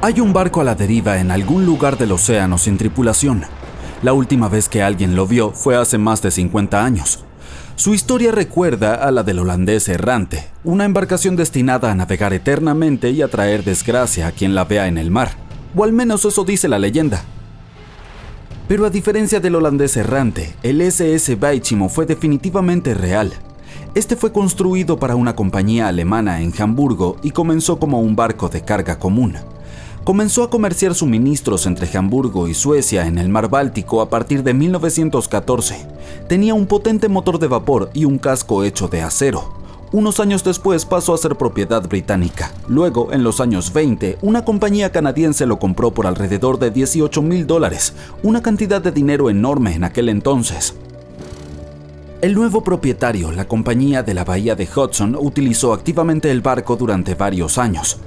Hay un barco a la deriva en algún lugar del océano sin tripulación. La última vez que alguien lo vio fue hace más de 50 años. Su historia recuerda a la del holandés errante, una embarcación destinada a navegar eternamente y a traer desgracia a quien la vea en el mar, o al menos eso dice la leyenda. Pero a diferencia del holandés errante, el SS Baichimo fue definitivamente real. Este fue construido para una compañía alemana en Hamburgo y comenzó como un barco de carga común. Comenzó a comerciar suministros entre Hamburgo y Suecia en el mar Báltico a partir de 1914. Tenía un potente motor de vapor y un casco hecho de acero. Unos años después pasó a ser propiedad británica. Luego, en los años 20, una compañía canadiense lo compró por alrededor de $18,000, una cantidad de dinero enorme en aquel entonces. El nuevo propietario, la compañía de la bahía de Hudson, utilizó activamente el barco durante varios años.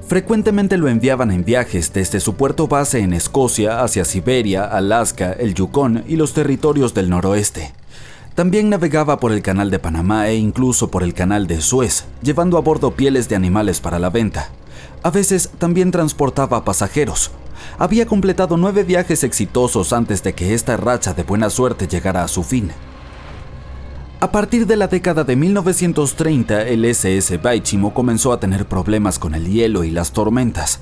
Frecuentemente lo enviaban en viajes desde su puerto base en Escocia hacia Siberia, Alaska, el Yukón y los territorios del noroeste. También navegaba por el Canal de Panamá e incluso por el Canal de Suez, llevando a bordo pieles de animales para la venta. A veces también transportaba pasajeros. Había completado 9 viajes exitosos antes de que esta racha de buena suerte llegara a su fin. A partir de la década de 1930, el SS Baichimo comenzó a tener problemas con el hielo y las tormentas.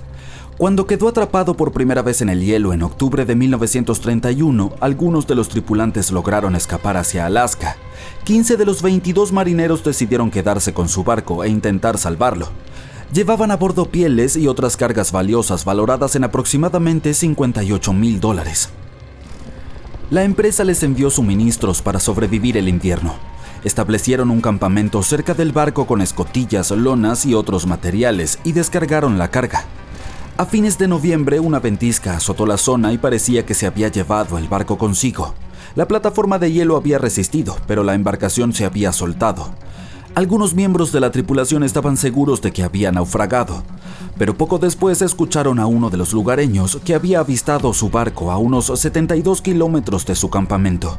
Cuando quedó atrapado por primera vez en el hielo en octubre de 1931, algunos de los tripulantes lograron escapar hacia Alaska. 15 de los 22 marineros decidieron quedarse con su barco e intentar salvarlo. Llevaban a bordo pieles y otras cargas valiosas valoradas en aproximadamente $58,000. La empresa les envió suministros para sobrevivir el invierno. Establecieron un campamento cerca del barco con escotillas, lonas y otros materiales y descargaron la carga. A fines de noviembre, una ventisca azotó la zona y parecía que se había llevado el barco consigo. La plataforma de hielo había resistido, pero la embarcación se había soltado. Algunos miembros de la tripulación estaban seguros de que había naufragado, pero poco después escucharon a uno de los lugareños que había avistado su barco a unos 72 kilómetros de su campamento.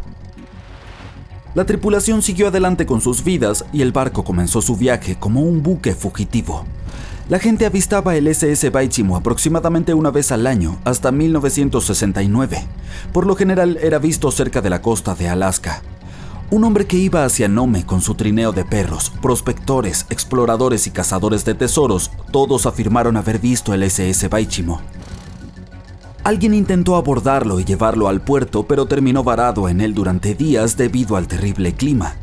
La tripulación siguió adelante con sus vidas y el barco comenzó su viaje como un buque fugitivo. La gente avistaba el SS Baichimo aproximadamente una vez al año hasta 1969. Por lo general era visto cerca de la costa de Alaska. Un hombre que iba hacia Nome con su trineo de perros, prospectores, exploradores y cazadores de tesoros, todos afirmaron haber visto el SS Baichimo. Alguien intentó abordarlo y llevarlo al puerto, pero terminó varado en él durante días debido al terrible clima.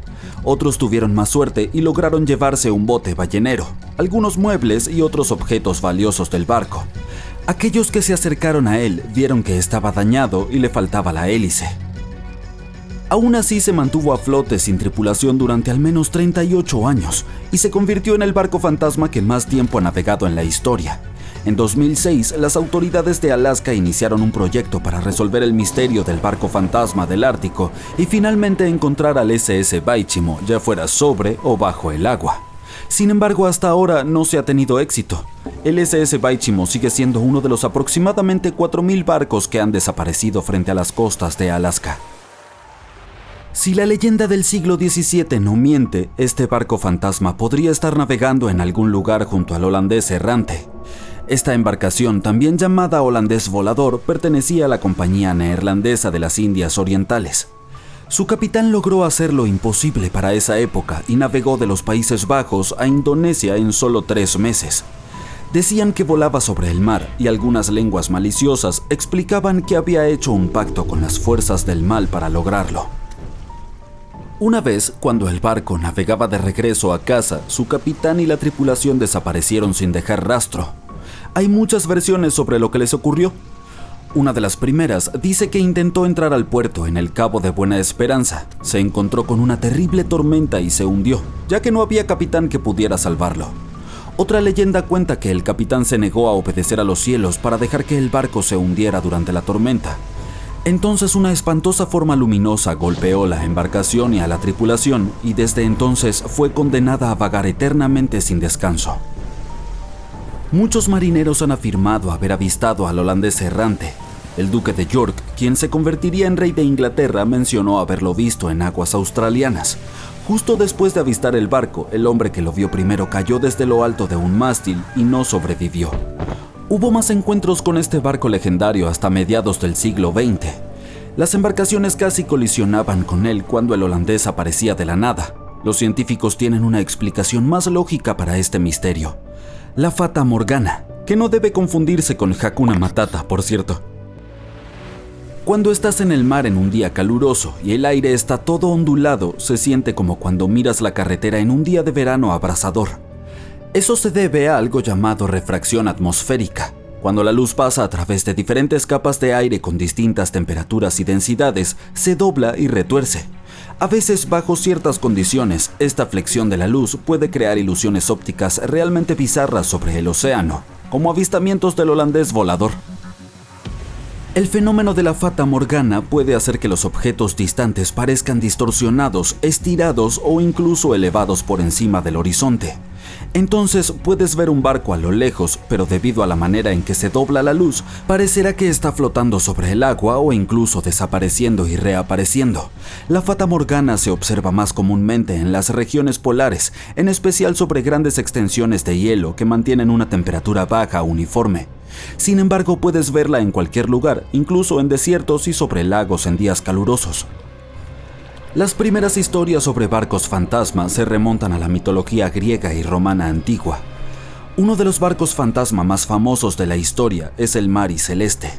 Otros tuvieron más suerte y lograron llevarse un bote ballenero, algunos muebles y otros objetos valiosos del barco. Aquellos que se acercaron a él vieron que estaba dañado y le faltaba la hélice. Aún así se mantuvo a flote sin tripulación durante al menos 38 años y se convirtió en el barco fantasma que más tiempo ha navegado en la historia. En 2006, las autoridades de Alaska iniciaron un proyecto para resolver el misterio del barco fantasma del Ártico y finalmente encontrar al SS Baichimo, ya fuera sobre o bajo el agua. Sin embargo, hasta ahora no se ha tenido éxito. El SS Baichimo sigue siendo uno de los aproximadamente 4,000 barcos que han desaparecido frente a las costas de Alaska. Si la leyenda del siglo XVII no miente, este barco fantasma podría estar navegando en algún lugar junto al holandés errante. Esta embarcación, también llamada holandés volador, pertenecía a la Compañía Neerlandesa de las Indias Orientales. Su capitán logró hacer lo imposible para esa época y navegó de los Países Bajos a Indonesia en solo 3 meses. Decían que volaba sobre el mar y algunas lenguas maliciosas explicaban que había hecho un pacto con las fuerzas del mal para lograrlo. Una vez, cuando el barco navegaba de regreso a casa, su capitán y la tripulación desaparecieron sin dejar rastro. Hay muchas versiones sobre lo que les ocurrió. Una de las primeras dice que intentó entrar al puerto en el Cabo de Buena Esperanza. Se encontró con una terrible tormenta y se hundió, ya que no había capitán que pudiera salvarlo. Otra leyenda cuenta que el capitán se negó a obedecer a los cielos para dejar que el barco se hundiera durante la tormenta. Entonces una espantosa forma luminosa golpeó la embarcación y a la tripulación, y desde entonces fue condenada a vagar eternamente sin descanso. Muchos marineros han afirmado haber avistado al holandés errante. El duque de York, quien se convertiría en rey de Inglaterra, mencionó haberlo visto en aguas australianas. Justo después de avistar el barco, el hombre que lo vio primero cayó desde lo alto de un mástil y no sobrevivió. Hubo más encuentros con este barco legendario hasta mediados del siglo XX. Las embarcaciones casi colisionaban con él cuando el holandés aparecía de la nada. Los científicos tienen una explicación más lógica para este misterio: la Fata Morgana, que no debe confundirse con Hakuna Matata, por cierto. Cuando estás en el mar en un día caluroso y el aire está todo ondulado, se siente como cuando miras la carretera en un día de verano abrasador. Eso se debe a algo llamado refracción atmosférica. Cuando la luz pasa a través de diferentes capas de aire con distintas temperaturas y densidades, se dobla y retuerce. A veces, bajo ciertas condiciones, esta flexión de la luz puede crear ilusiones ópticas realmente bizarras sobre el océano, como avistamientos del holandés volador. El fenómeno de la Fata Morgana puede hacer que los objetos distantes parezcan distorsionados, estirados o incluso elevados por encima del horizonte. Entonces puedes ver un barco a lo lejos, pero debido a la manera en que se dobla la luz, parecerá que está flotando sobre el agua o incluso desapareciendo y reapareciendo. La Fata Morgana se observa más comúnmente en las regiones polares, en especial sobre grandes extensiones de hielo que mantienen una temperatura baja uniforme. Sin embargo, puedes verla en cualquier lugar, incluso en desiertos y sobre lagos en días calurosos. Las primeras historias sobre barcos fantasma se remontan a la mitología griega y romana antigua. Uno de los barcos fantasma más famosos de la historia es el Mari Celeste.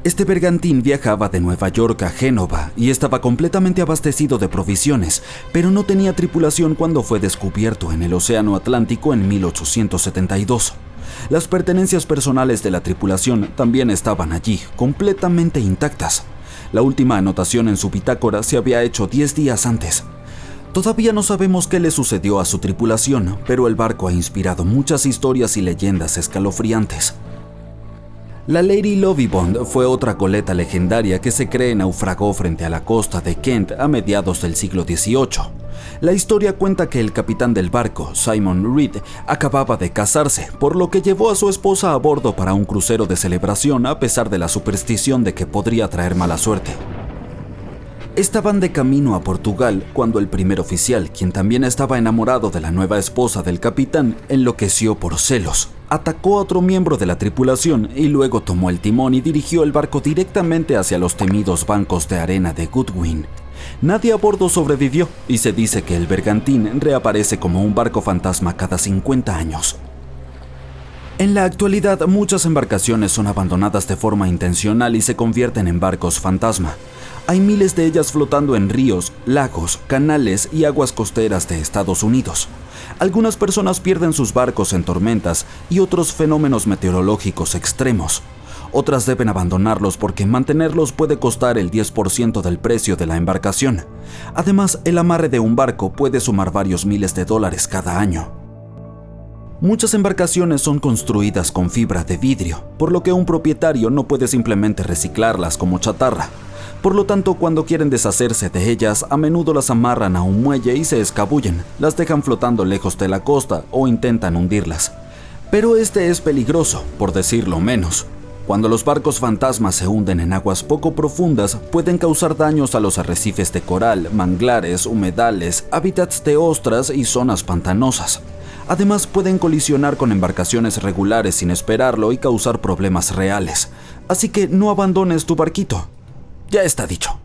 Este bergantín viajaba de Nueva York a Génova y estaba completamente abastecido de provisiones, pero no tenía tripulación cuando fue descubierto en el Océano Atlántico en 1872. Las pertenencias personales de la tripulación también estaban allí, completamente intactas. La última anotación en su bitácora se había hecho 10 días antes. Todavía no sabemos qué le sucedió a su tripulación, pero el barco ha inspirado muchas historias y leyendas escalofriantes. La Lady Lovibond fue otra goleta legendaria que se cree naufragó frente a la costa de Kent a mediados del siglo XVIII. La historia cuenta que el capitán del barco, Simon Reed, acababa de casarse, por lo que llevó a su esposa a bordo para un crucero de celebración a pesar de la superstición de que podría traer mala suerte. Estaban de camino a Portugal cuando el primer oficial, quien también estaba enamorado de la nueva esposa del capitán, enloqueció por celos. Atacó a otro miembro de la tripulación y luego tomó el timón y dirigió el barco directamente hacia los temidos bancos de arena de Goodwin. Nadie a bordo sobrevivió y se dice que el bergantín reaparece como un barco fantasma cada 50 años. En la actualidad, muchas embarcaciones son abandonadas de forma intencional y se convierten en barcos fantasma. Hay miles de ellas flotando en ríos, lagos, canales y aguas costeras de Estados Unidos. Algunas personas pierden sus barcos en tormentas y otros fenómenos meteorológicos extremos. Otras deben abandonarlos porque mantenerlos puede costar el 10% del precio de la embarcación. Además, el amarre de un barco puede sumar varios miles de dólares cada año. Muchas embarcaciones son construidas con fibra de vidrio, por lo que un propietario no puede simplemente reciclarlas como chatarra. Por lo tanto, cuando quieren deshacerse de ellas, a menudo las amarran a un muelle y se escabullen, las dejan flotando lejos de la costa o intentan hundirlas. Pero este es peligroso, por decirlo menos. Cuando los barcos fantasmas se hunden en aguas poco profundas, pueden causar daños a los arrecifes de coral, manglares, humedales, hábitats de ostras y zonas pantanosas. Además, pueden colisionar con embarcaciones regulares sin esperarlo y causar problemas reales. Así que no abandones tu barquito. Ya está dicho.